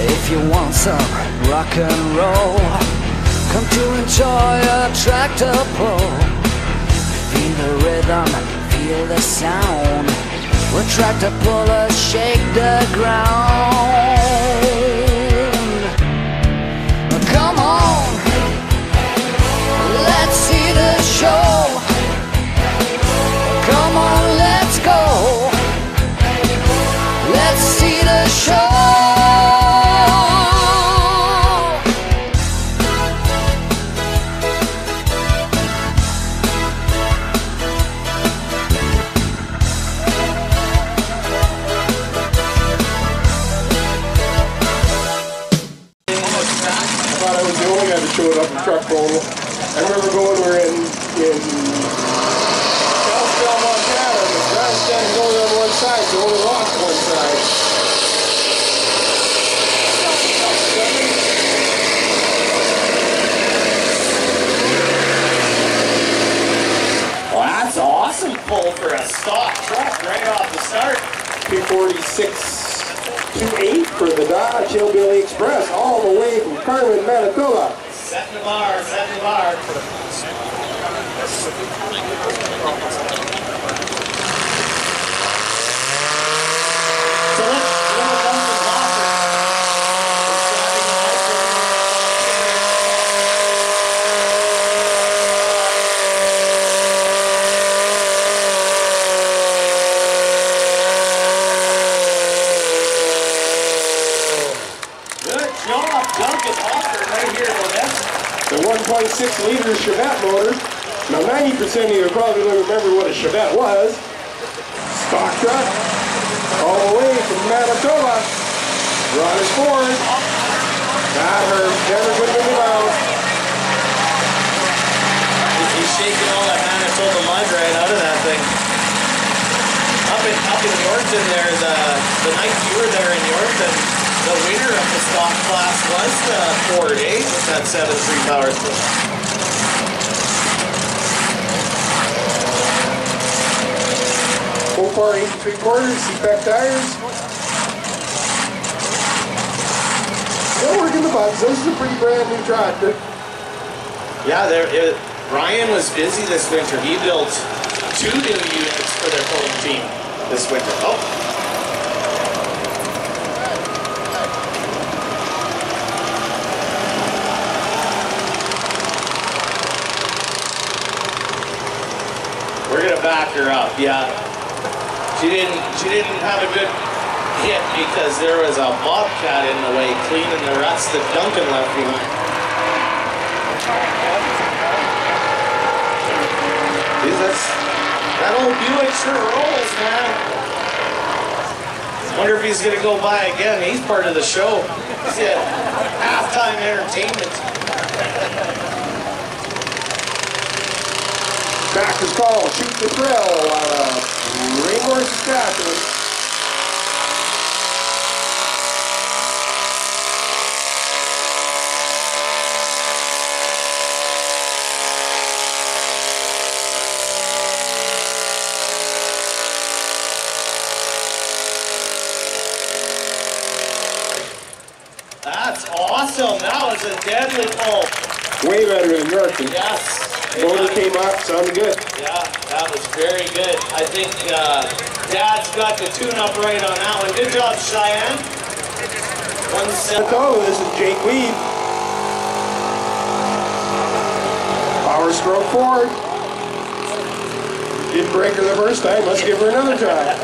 If you want some rock and roll, come to enjoy a tractor pull. Feel the rhythm, feel the sound. When tractor pullers shake the ground. Come on, let's see the show. Come on, let's go. Let's see the show. Showed up in truck photo. I remember going, we were in Kalispell, Montana, and the grandstand is only on one side, so only lost one side. Well, that's awesome pull for a stock truck right off the start. 246.28 for the Dodge Hillbilly Express, all the way from Carmen, Manitoba. Setting the bar, setting the bar. So let's dump the boffer. Good job, Duncan Hoffer right here in Odessa. The 1.6 liter Chevette motor. Now 90% of you probably don't remember what a Chevette was. Stock truck, all the way from Manitoba. Rogers Ford. Got her, never good in the mouth. He's shaking all that Manitoba mud right out of that thing. Up in Yorkton there, the night you were there in Yorkton, the winner of the stock class was the Ford, eh? With that 7.3 power split. Full bar 8 3/4, CPAC tires. Still working the bugs. This is a pretty brand new tractor. Yeah, Ryan was busy this winter. He built 2 new units for their pulling team this winter. Oh. We're gonna back her up, yeah. She didn't have a good hit because there was a bobcat in the way cleaning the ruts that Duncan left behind. Jeez, that old Buick sure rolls, man. Wonder if he's gonna go by again. He's part of the show. He's at halftime entertainment. Tractor's called Shoot the Thrill out of Raymore, Saskatchewan. That's awesome. That was a deadly pull. Way better than Yorkton. Yes. Motor came up, sounded good. Yeah, that was very good. I think Dad's got the tune-up right on that one. Good job, Cheyenne. 1-7. Hello, this is Jake Weed. Power stroke Ford. Didn't break her the first time, let's give her another try.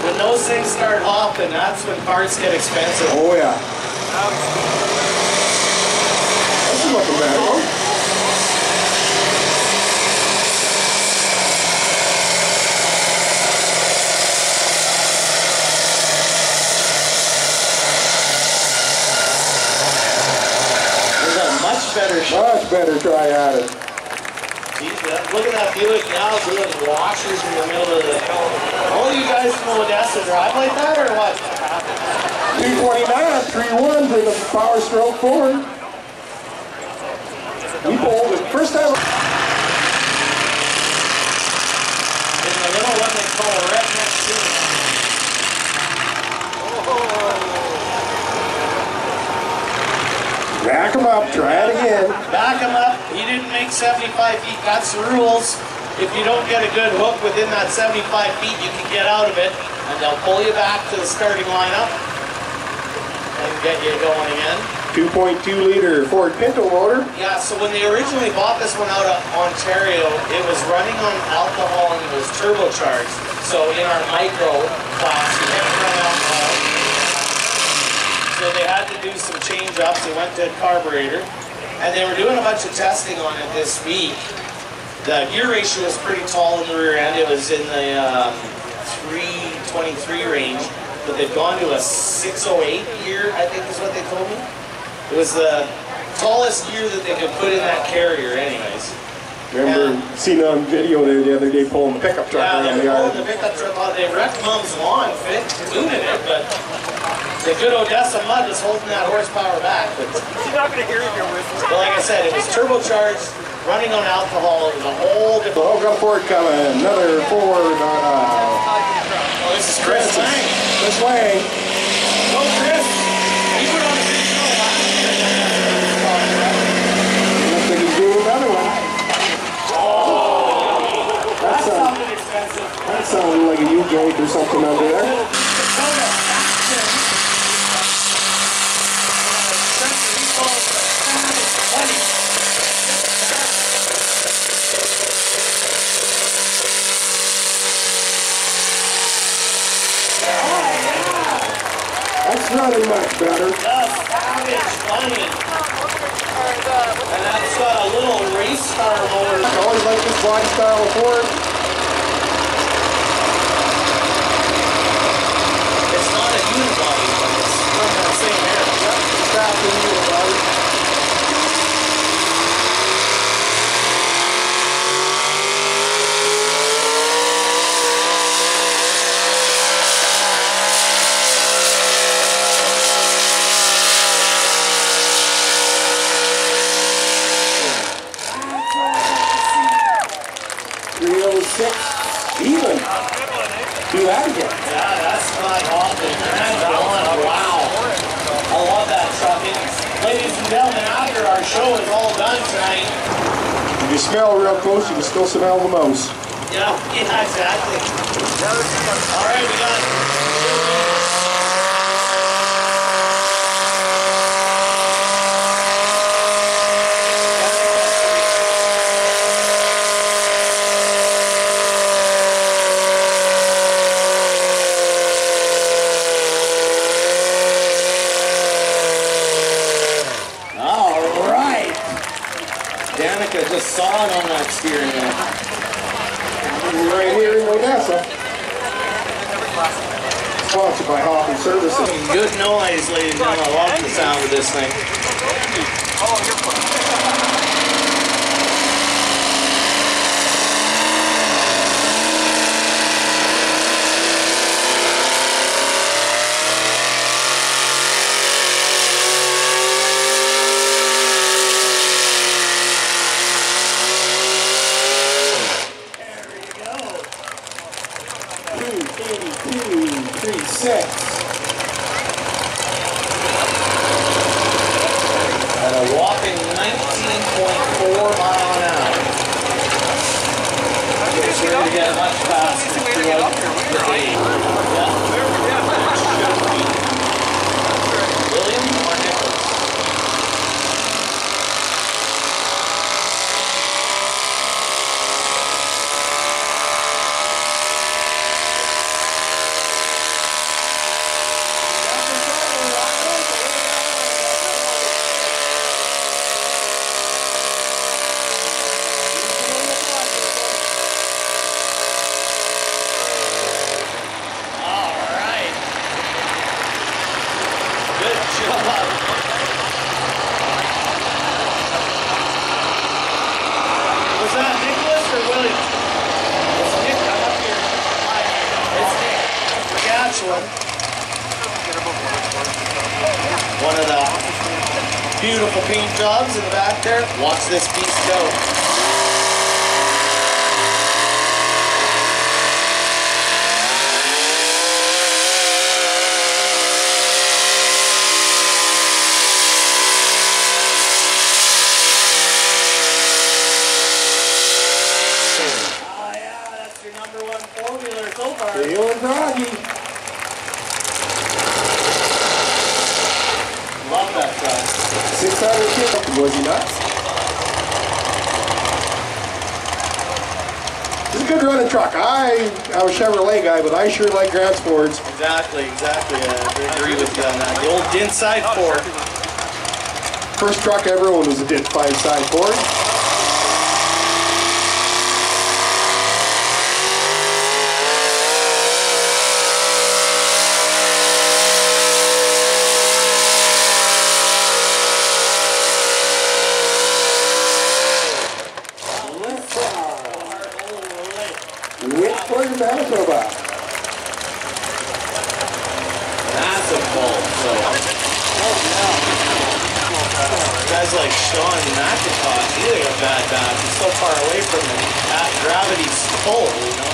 When those things start hopping, that's when parts get expensive. Oh yeah. This is looking better, huh? Better shot. Much better try at it. Look at that Buick now doing washers in the middle of the... All you guys from Odessa drive like that or what? 229, 3-1 for the Power Stroke Ford. We pulled it first time. In the little one they call redneck tune. Back him up, try it again. Back him up. He didn't make 75 feet. That's the rules. If you don't get a good hook within that 75 feet, you can get out of it, and they'll pull you back to the starting lineup and get you going again. 2.2 liter Ford Pinto motor. Yeah, so when they originally bought this one out of Ontario, it was running on alcohol and it was turbocharged. So in our micro class, we can't run alcohol. So they had to do some change ups. They went to a carburetor, and they were doing a bunch of testing on it this week. The gear ratio was pretty tall in the rear end. It was in the 323 range, but they've gone to a 608 gear, I think is what they told me. It was the tallest gear that they could put in that carrier anyways. Remember seeing on video there the other day pulling the pickup truck around the yard. Pulling the pickup truck out. They wrecked Mom's lawn, tuning it, but the good Odessa mud was holding that horsepower back. But you're not going to hear your whistle. But like I said, it was turbocharged, running on alcohol. It was a whole different... Oh, got a Ford coming. Another Ford. Oh, this is Chris Lang. Chris Lang. Go, Chris. He put on a big show last year. Looks like he's doing another one. That's something expensive. That sounded like a U-joint or something under there. That's running much better. The Savage Bunny. And that's got a little race car motor. I always like this body style of Ford. It's not a unibody, but it's from that same era. Yep, it's fast and unibody. Even. Do that again. Yeah, that's not often. Wow. I love that truck. Ladies and gentlemen, after our show is all done tonight. If you smell real close, you can still smell the mouse. Yeah, exactly. All right, we got... Just saw it on that steering wheel. Right here in Odessa. Sponsored by Hoffman Services. Good noise, ladies and gentlemen. I love the sound of this thing. Oh, you're fine. At a whopping 19.4 mile an hour. It's going to get much faster throughout the day. William or Nichols? Was that Nicholas or William? It's Nick, come up here. It's Nick. Saskatchewan. One of the beautiful paint jobs in the back there. Watch this piece go. 600 was he not? It's a good running truck. I'm a Chevrolet guy, but I sure like Grant's Fords. Exactly. I agree with you on that. The old dent side Ford. First truck I ever owned was a dent 5-side Ford. Manitoba. Massive bolt. Guys like Sean McIntosh, he ain't a bad back. He's so far away from that gravity's pull, you know.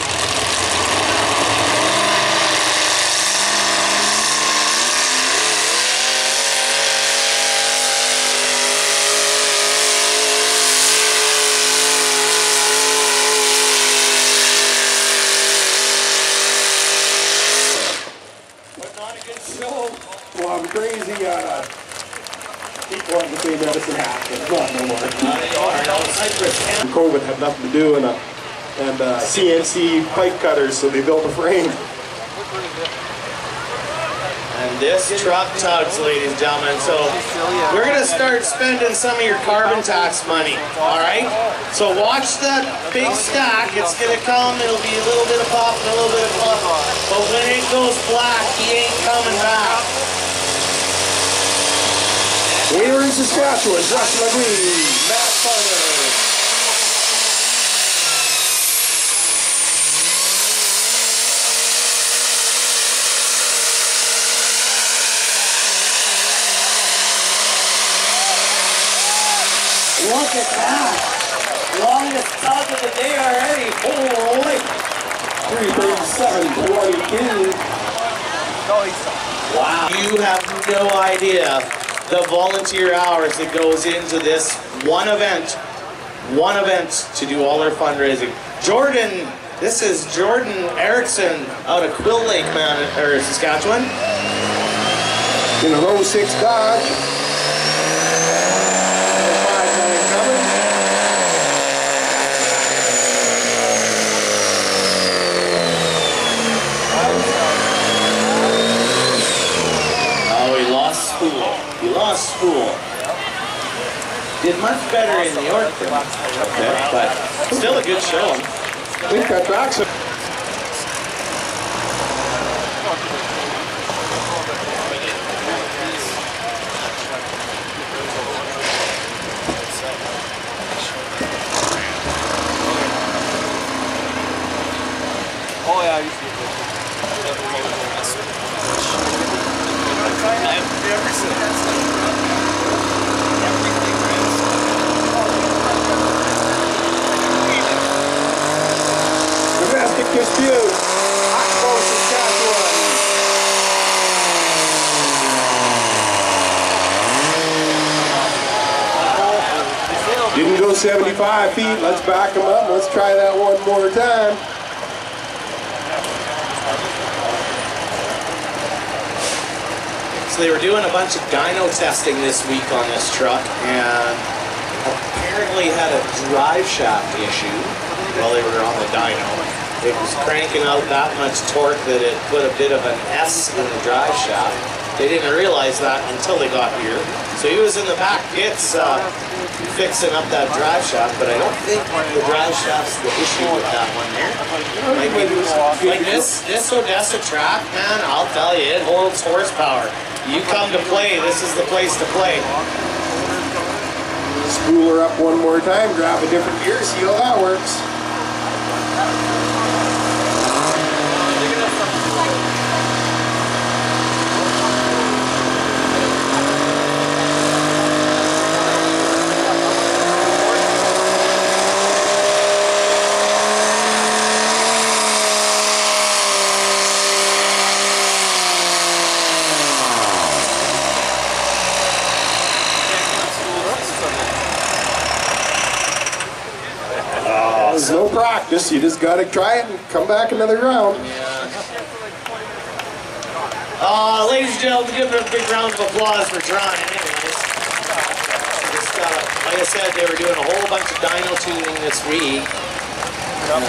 Well, I'm crazy. People want to say medicine hat, but not no more. COVID had nothing to do, and CNC pipe cutters, so they built a frame. And this truck tugs, ladies and gentlemen. So we're going to start spending some of your carbon tax money, all right? So watch that big stack. It's going to come. It'll be a little bit of pop and a little bit of pop. But when it goes black, he ain't coming back. We're in Saskatchewan. Russ McGree, Matt Farner. Look at that. Longest tug of the day already. Holy. 337.22. Wow. You have no idea the volunteer hours that goes into this one event to do all their fundraising. Jordan, this is Jordan Erickson out of Quill Lake, Saskatchewan. In a 06 Dodge. He lost school. Did much better in New York than okay, but still a good show. We've got tracks. Oh yeah, I used to get Domestic dispute. Oxbow, Saskatchewan. Didn't go 75 feet. Let's back them up. Let's try that one more time. So they were doing a bunch of dyno testing this week on this truck and apparently had a drive shaft issue while they were on the dyno. It was cranking out that much torque that it put a bit of an S in the drive shaft. They didn't realize that until they got here. So he was in the back pits fixing up that drive shaft, but I don't think the drive shaft's the issue with that one there. Like this Odessa track, man, I'll tell you, it holds horsepower. You come to play, this is the place to play. Spool her up one more time, grab a different gear, see how that works. There's no practice, you just gotta try it and come back another round. Ladies and gentlemen, give them a big round of applause for trying anyways. like I said, they were doing a whole bunch of dyno tuning this week. And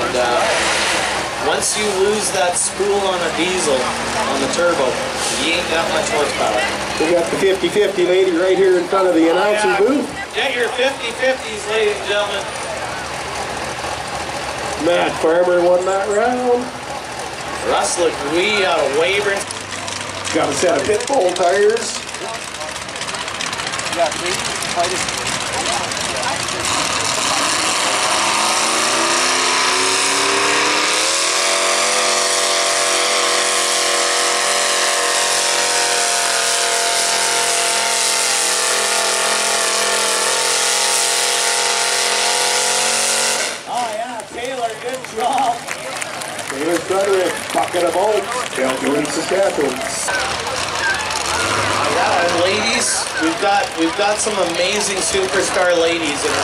once you lose that spool on a diesel, on the turbo, you ain't got much horsepower. We got the 50-50 lady right here in front of the announcing booth. Get your 50-50s, ladies and gentlemen. Matt Farmer won that round. Russ LeGuy out of Weyburn. Got a set of pit bull tires. Yeah, see? Fight it. Taylor's brother is bucket of bolts. They'll do it in Saskatchewan. Yeah, and ladies, we've got some amazing superstar ladies in our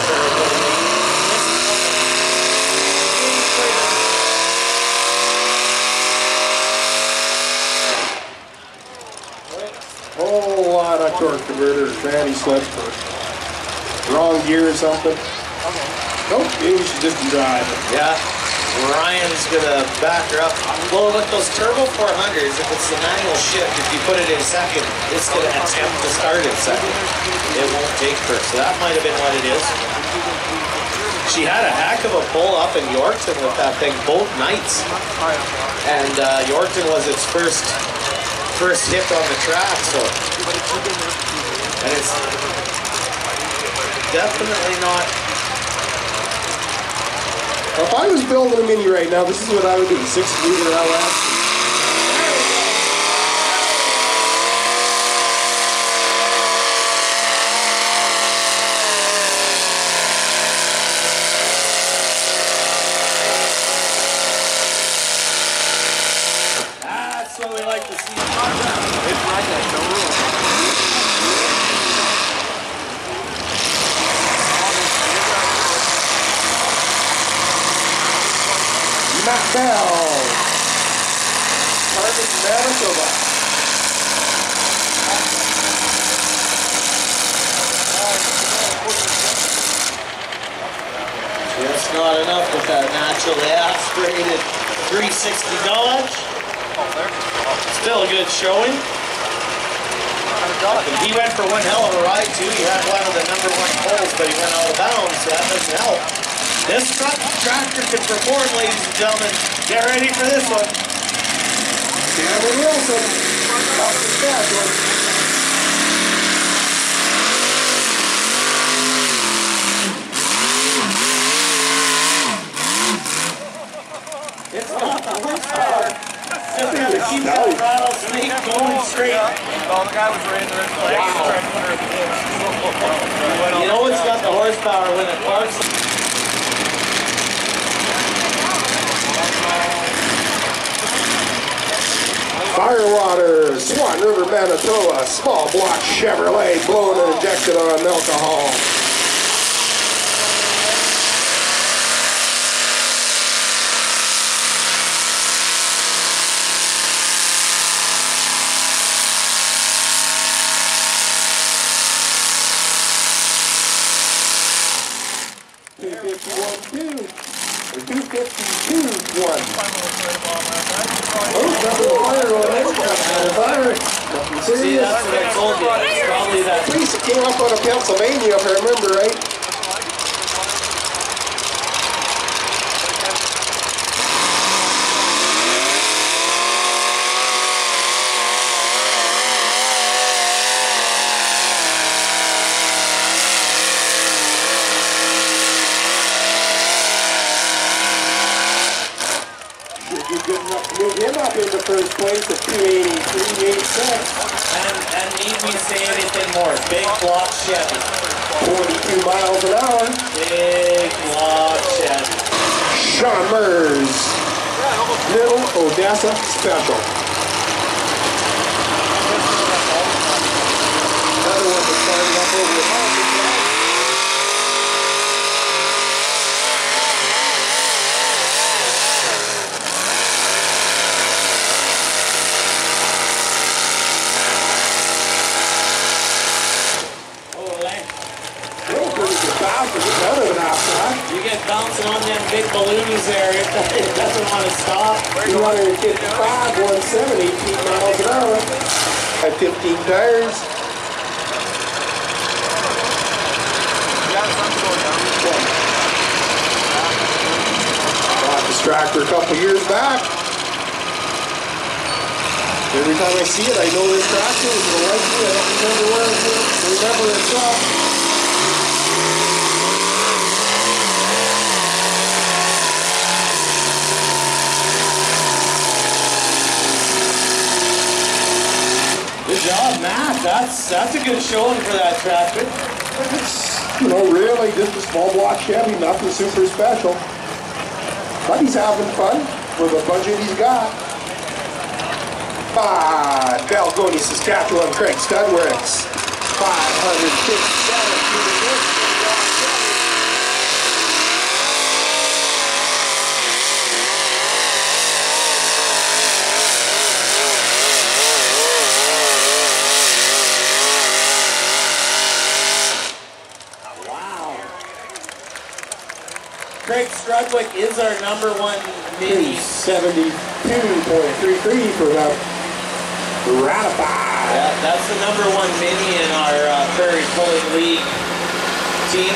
Whole lot of torque converters, fanny slips for wrong gear or something. Nope, maybe we should just drive it. Yeah. Ryan's gonna back her up. Well, with those turbo 400s, if it's the manual shift, if you put it in second, it's gonna attempt to start in second. It won't take her, so that might have been what it is. She had a heck of a pull up in Yorkton with that thing both nights, and Yorkton was its first hit on the track. So, and it's definitely not. If I was building a Mini right now, this is what I would do. 6-liter LS. That's what we like to see. It's right there, no room. Matt Bell, Prairies, Manitoba. Just not enough with that naturally aspirated 360 Dodge. Still a good showing. He went for one hell of a ride too. He had one of the #1 poles, but he went out of bounds, so that doesn't help. This tractor can perform, ladies and gentlemen. Get ready for this one. Cameron Wilson, South Saskatchewan. It's not the horsepower. Just gotta keep that rattlesnake going straight. Oh, the guy was right in the leg. You know it's got the horsepower when it parks. Firewater, Swan River, Manitoba, small block Chevrolet, blown and injected on alcohol. Or 252-1. Oh, double fire on this. Fire. Nothing See, serious. that's what I told you. It's probably that. Police came up out of Pennsylvania, if I remember right. Good enough to move him up into first place at 283.86. And need we say anything more? Big block Chevy. 42 miles an hour. Big block Chevy. Sean Mers. Little Odessa Special. Another one that's starting up over the mountain. big balloons there. It doesn't want to stop. 255, 170, 18 miles an hour. At 15 tires. Bought this tractor a couple years back. Every time I see it, I know this tractor is going to like me. I don't remember where it's from. Remember it's up. Good job, Matt. That's a good showing for that tractor. It's, you know, really just a small block Chevy, nothing super special. But he's having fun with the budget he's got. Balgonie, Saskatchewan, Craig Studworks. 557 cubic inches. Craig Strudwick is our #1 mini. 72.33 for the ratified. Yeah, that's the #1 mini in our Prairie Pulling League team.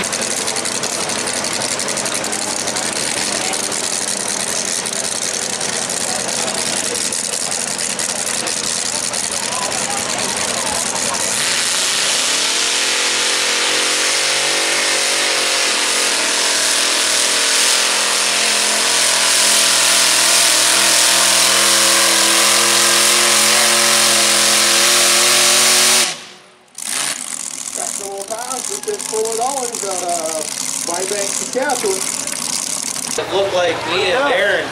Saskatchewan. It looked like me and Aaron.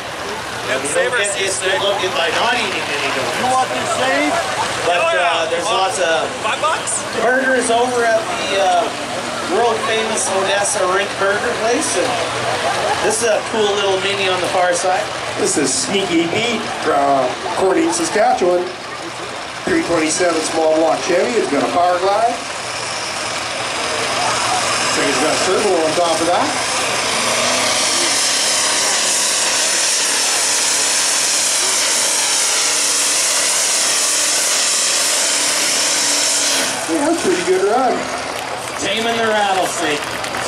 You don't get this good looking by not eating any donuts. You want these saved? But there's lots of $5? burgers over at the world famous Odessa Rink Burger place. And this is a cool little mini on the far side. This is Sneaky Pete from Corning, Saskatchewan. 327 small block Chevy. It's got a power glide. I think it's got a turbo on top of that. Yeah, that's a pretty good run. Taming the rattlesnake.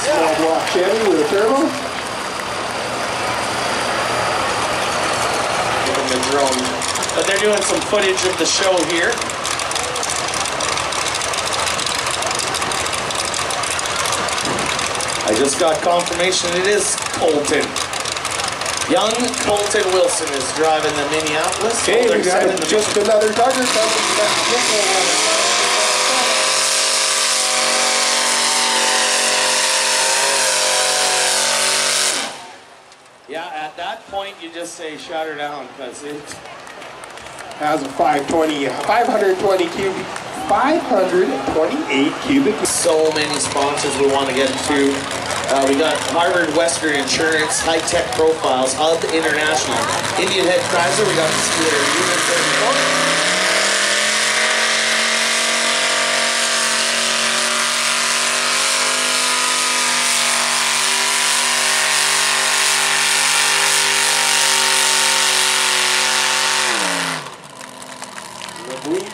Small block Chevy with a turbo. Give them the drone. But they're doing some footage of the show here. I just got confirmation it is Colton. Young Colton Wilson is driving the Minneapolis. Okay, we got just another tugger coming back. Yeah, at that point you just say shut her down because it has a 528 cubic. So many sponsors we want to get to. We got Harvard Western Insurance, High Tech Profiles, Hub International, Indian Head Chrysler. We got the Scooter Unit 34.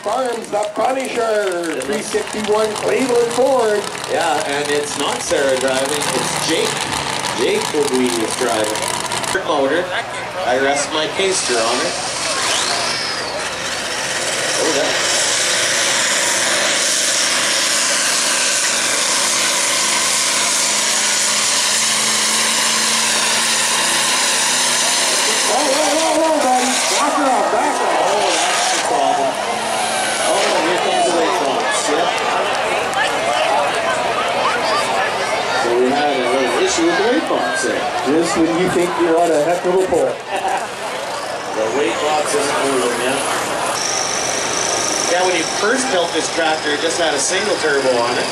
Farms, the Punisher, 361 Cleveland Ford. Yeah, and it's not Sarah driving, it's Jake. Jake will be driving. Motor. I rest my case, Your Honor. Oh, that. Whoa, buddy. Back her up, back her up. Oh, that's the problem. Here comes the weight box. Yep. So we had a little issue with the weight box there. Just when you think you're on a heck of a pull. The weight box isn't moving yet. Yeah, when you first built this tractor, it just had a single turbo on it.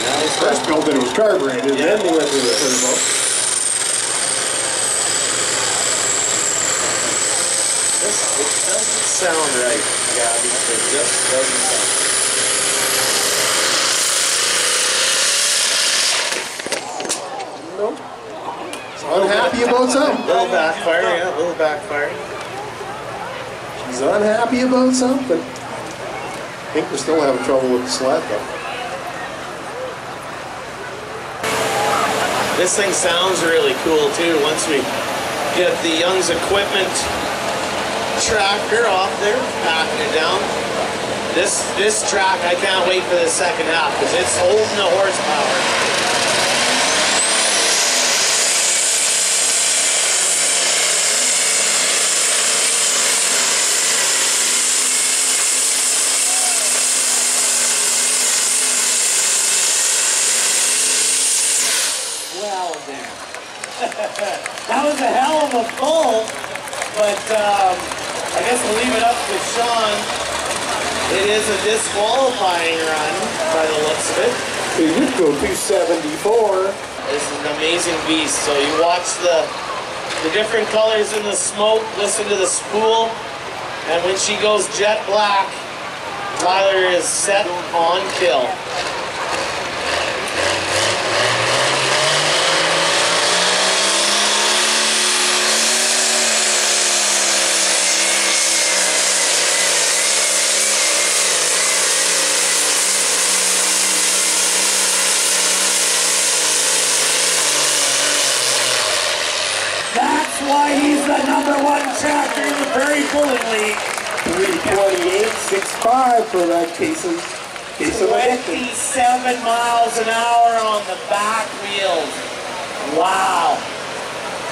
Now it's First built it was carbureted, then they went to the turbo. It doesn't sound right, Gabby. It just doesn't sound right. Nope. unhappy about something. A little backfire, yeah, a little backfire. She's unhappy about something. I think we're still having trouble with the sled though. This thing sounds really cool too once we get the Young's equipment tractor off there, packing it down. This track, I can't wait for the second half because it's holding the horsepower. Well then, that was a hell of a pull, but I guess we'll leave it up to Sean. It is a disqualifying run by the looks of it. He did go 274. This is an amazing beast. So you watch the different colors in the smoke, listen to the spool, and when she goes jet black, Tyler is set on kill. That's why he's the #1 tractor in the Prairie Pulling League. 328.65 for that case of 27 miles an hour on the back wheels. Wow.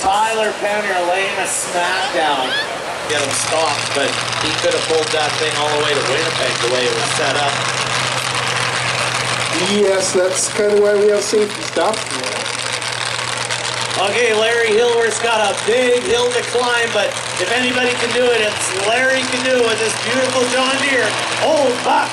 Tyler Penner laying a smackdown. Get him stopped, but he could have pulled that thing all the way to Winnipeg the way it was set up. Yes, that's kind of why we have safety stops. Okay, Larry Hilworth's got a big hill to climb, but if anybody can do it, it's Larry can do it with this beautiful John Deere. Oh, fuck!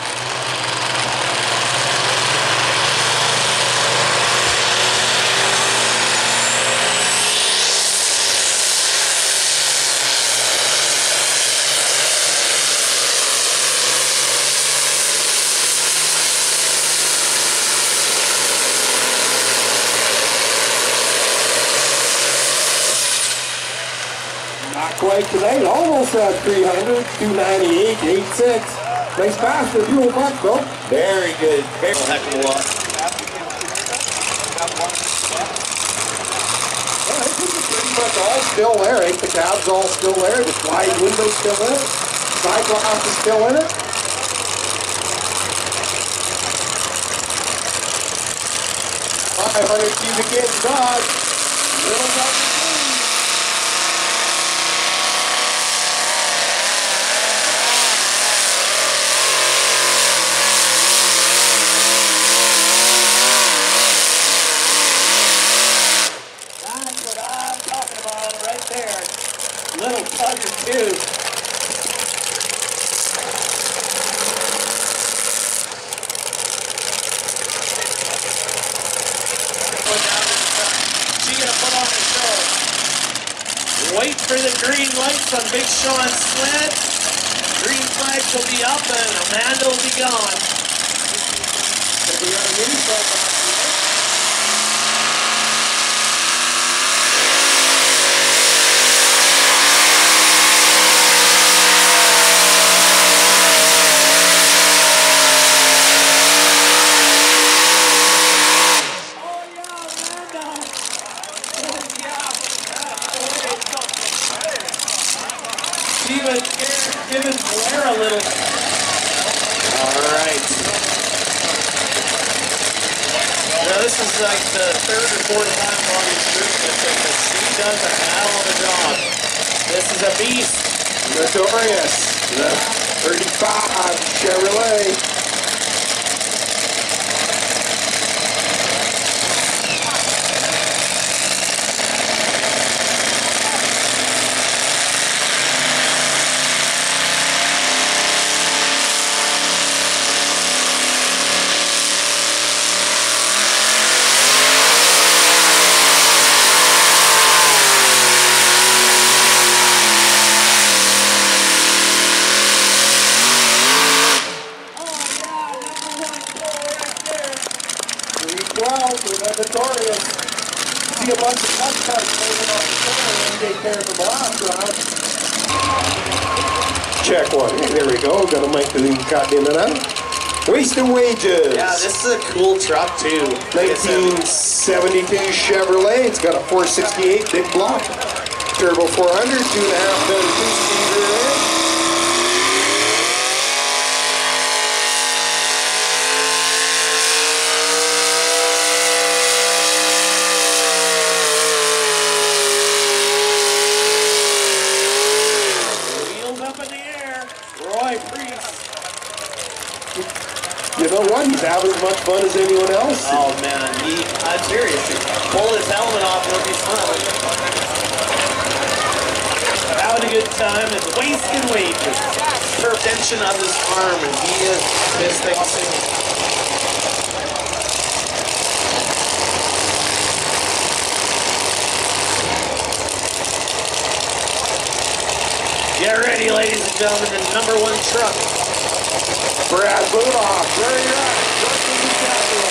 Not quite tonight, almost at 300, 298, 86. Nice pass for fuel buck, though. Very good. Very heck of a lot. Well, I think it's pretty much all still there. Ain't the cab's all still there? The wide window's still in it? Side glass is still in it? $500 cubic inch Dodge. Little Dodge. Little Tugger too. She gonna put on a show. Wait for the green lights on Big Sean's sled. Green flags will be up and Amanda will be gone. We got a mini sled. She was giving Blair a little. All right. Now this is like the third or fourth time Bobby's doing this, and she does a hell of a job. This is a beast. Notorious. The 35 Chevrolet. With the Notorious. see a bunch of cut cuts moving off the corner and take care of the last round. Check one. There we go. Got a mic to cut in and out. Wasted wages. Yeah, this is a cool truck too. 1972 Chevrolet. It's got a 468 big block. Turbo 400, 2.5 ton 2-speed rear end. You know what? He's having as much fun as anyone else. Oh man, I'm serious. Pull his helmet off, he'll be smiling. Having a good time and wasting wages. Prevention of his farm, and he is his thing too. Get ready, ladies and gentlemen, the #1 truck. Brad Budoff, where are you at? Truck in the capital.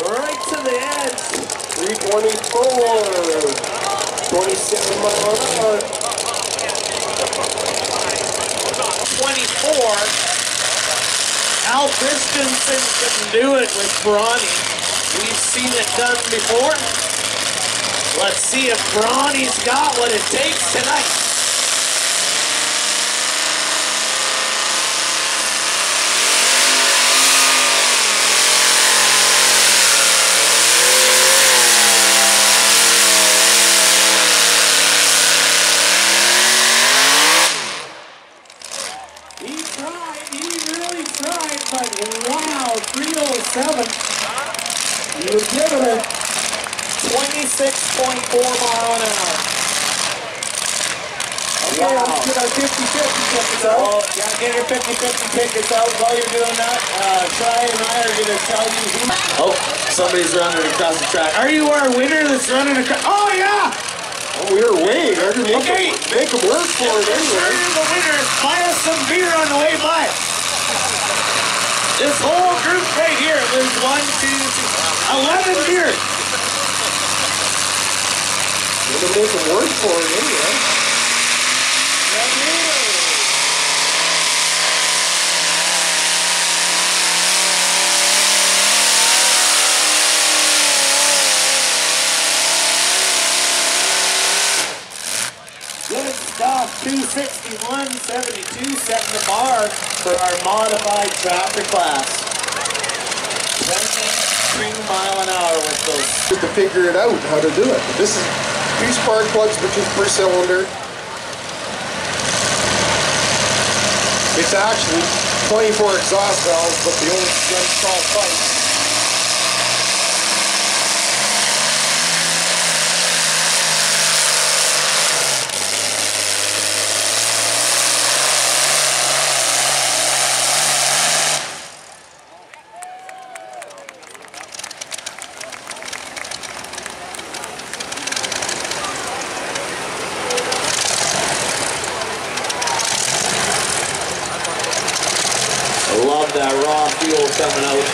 Right to the edge. 324. 27 mile an hour. 24. Al Christensen can do it with Bronny. We've seen it done before. Let's see if Bronny's got what it takes tonight. Wow, 307. He was giving it 26.4 mile an hour. Okay, let's get our 50-50 tickets out. Oh, yeah, get your 50-50 tickets out. While you're doing that, Ty and I are going to tell you who... Oh, somebody's running across the track. Are you our winner that's running across? Oh, yeah! Oh, we were waiting. I can make them work for it anyway. You're the winner. Buy us some beer on the way by. This whole group right here, there's 1, 2, 3, 11 beers. We're going to make them work for it anyway. Good stuff. 261, 72, setting the bar for our modified tractor class. 23 mile an hour with those. To figure it out, how to do it. This is 2 spark plugs, which is per cylinder. It's actually 24 exhaust valves, but the old installed pipe. I love that raw fuel coming out.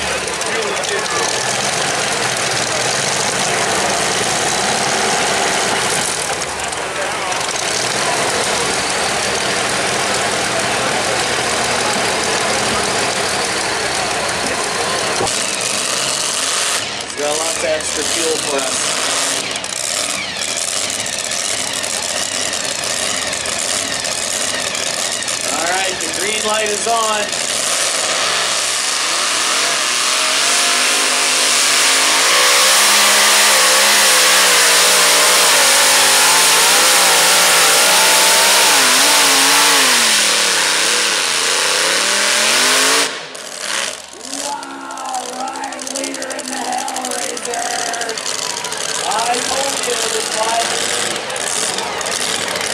It's got lots of extra fuel for us. All right, the green light is on.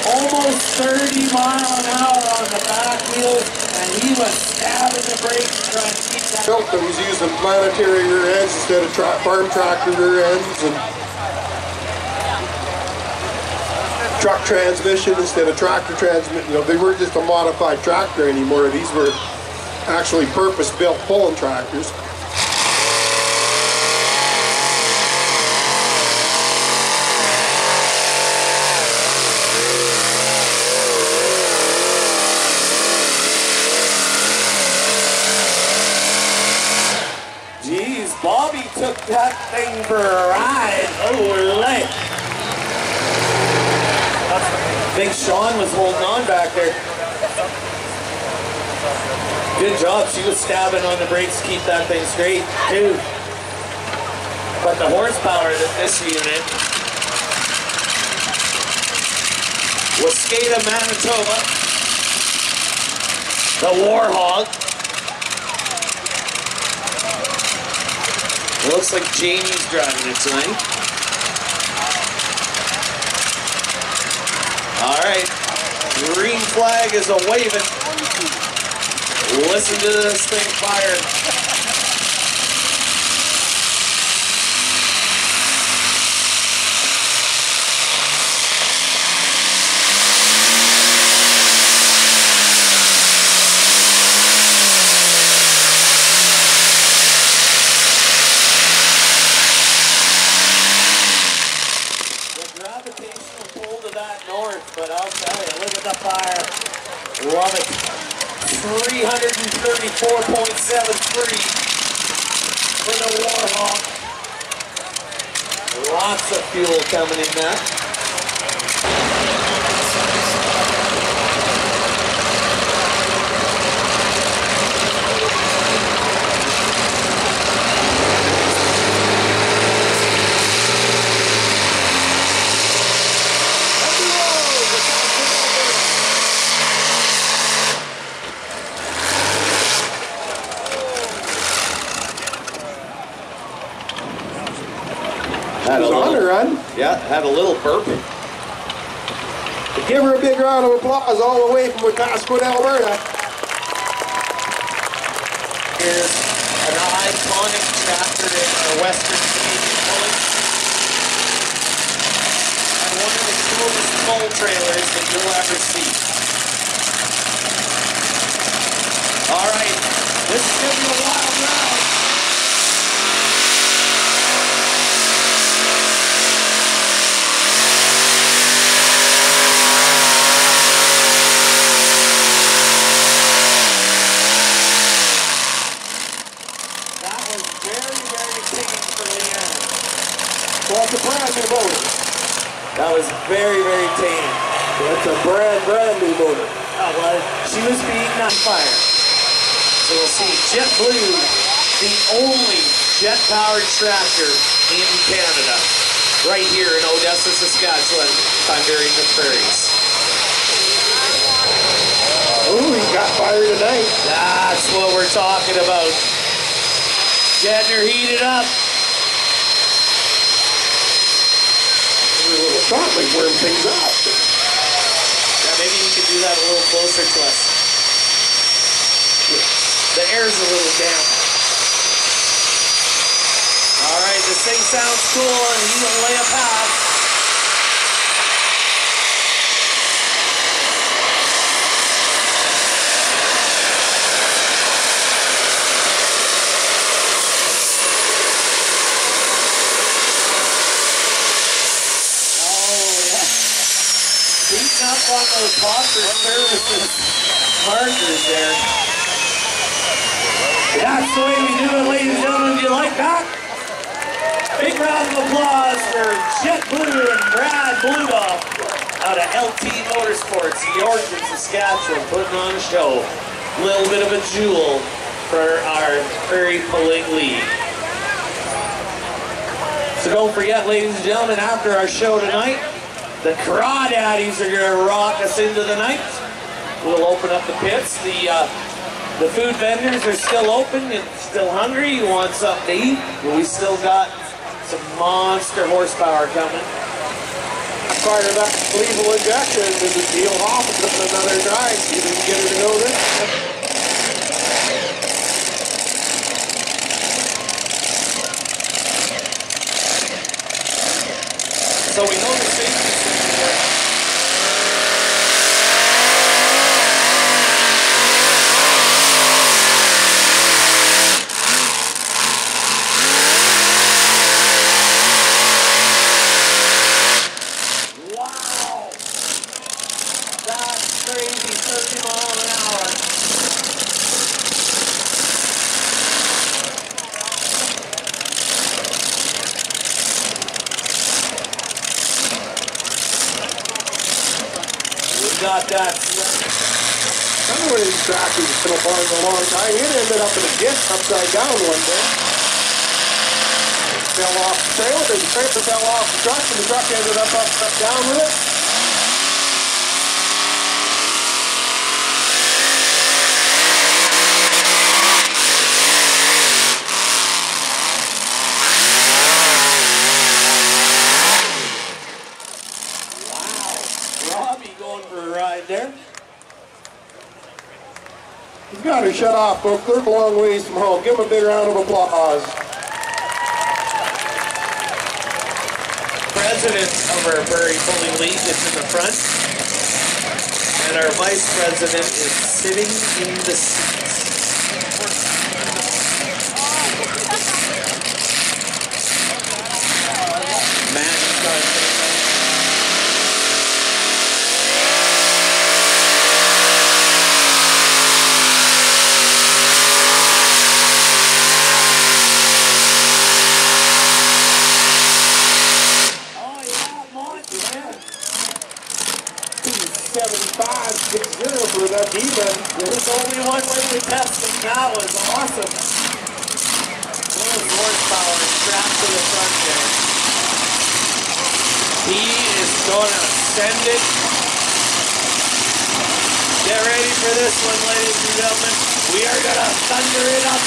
Almost 30 mile an hour on the back wheel, and he was stabbing the brakes trying to keep that. Built them, he's using planetary rear ends instead of farm tractor rear ends, and truck transmission instead of tractor transmission. You know, they weren't just a modified tractor anymore. These were actually purpose-built pulling tractors. Geez, Bobby took that thing for a ride. Holy! Big Sean was holding on back there. Good job. She was stabbing on the brakes to keep that thing straight, too. But the horsepower that this unit, Wascata, Manitoba, the Warhog. It looks like Jamie's driving it tonight. All right, green flag is a waving. Listen to this thing fire. But I'll tell you, look at the fire. Love it. 334.73 for the Warhawk. Lots of fuel coming in that. Yeah, had a little burp. Give her a big round of applause all the way from Wetaskiwin, Alberta. Here's an iconic chapter in our Western Canadian pulling. And one of the coolest pull trailers that you'll ever see. All right, this is going to be a wild round. That's a brand new motor. That was very, very tame. That's a brand new motor. Oh, well, she was being on fire. So we'll see JetBlue, the only jet-powered tractor in Canada, right here in Odessa, Saskatchewan, thundering the Prairies. Ooh, he got fire tonight. That's what we're talking about. Getting her heated up. Probably warm things up. Yeah, maybe you could do that a little closer to us. The air's a little damp. All right, this thing sounds cool, and he'll lay a path. Beating up on those phosphorus services markers there. That's the way we do it, ladies and gentlemen. Do you like that? Big round of applause for JetBlue and Brad Bludoff out of LT Motorsports, Yorkton, Saskatchewan, putting on a show. A little bit of a jewel for our Prairie Pulling League. So don't forget, ladies and gentlemen, after our show tonight, the Crawdaddies are going to rock us into the night. We'll open up the pits. The food vendors are still open. You're still hungry. You want something to eat. But we still got some monster horsepower coming. Fired up lethal injection and the deal off with another drive. You didn't get her to go there. So we know the safety system there. got that. Another one of these tractors has been apart for a long time. It ended up in a ditch upside down one day. Fell off the trailer, the trailer fell off the truck, and the truck ended up upside down with it. Robbie going for a ride there. He's got her shut off, folks. They're a long ways from home. Give him a big round of applause. President of our Prairie Pulling League is in the front, and our vice president is sitting in the seats. Matt starts. Oh yeah, Monty, man. 75-6-0 for that defense. There's only one way to test him. That was awesome. Those horsepower strapped to the front there. He is gonna send it. Get ready for this one, ladies and gentlemen. We are gonna thunder it up.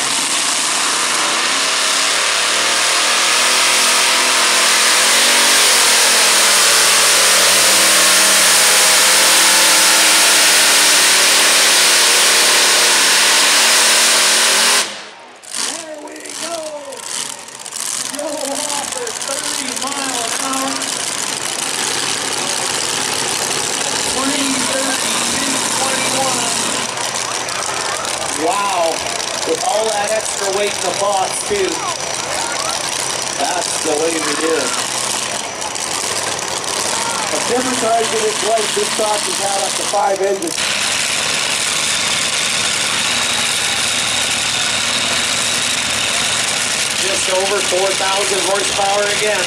There we go. Go off at 30 miles an hour. 3:30, 21. Wow. With all that extra weight in the box, too. That's the way to do it. At different times in its life, this stock has had up to 5 engines. Just over 4,000 horsepower again.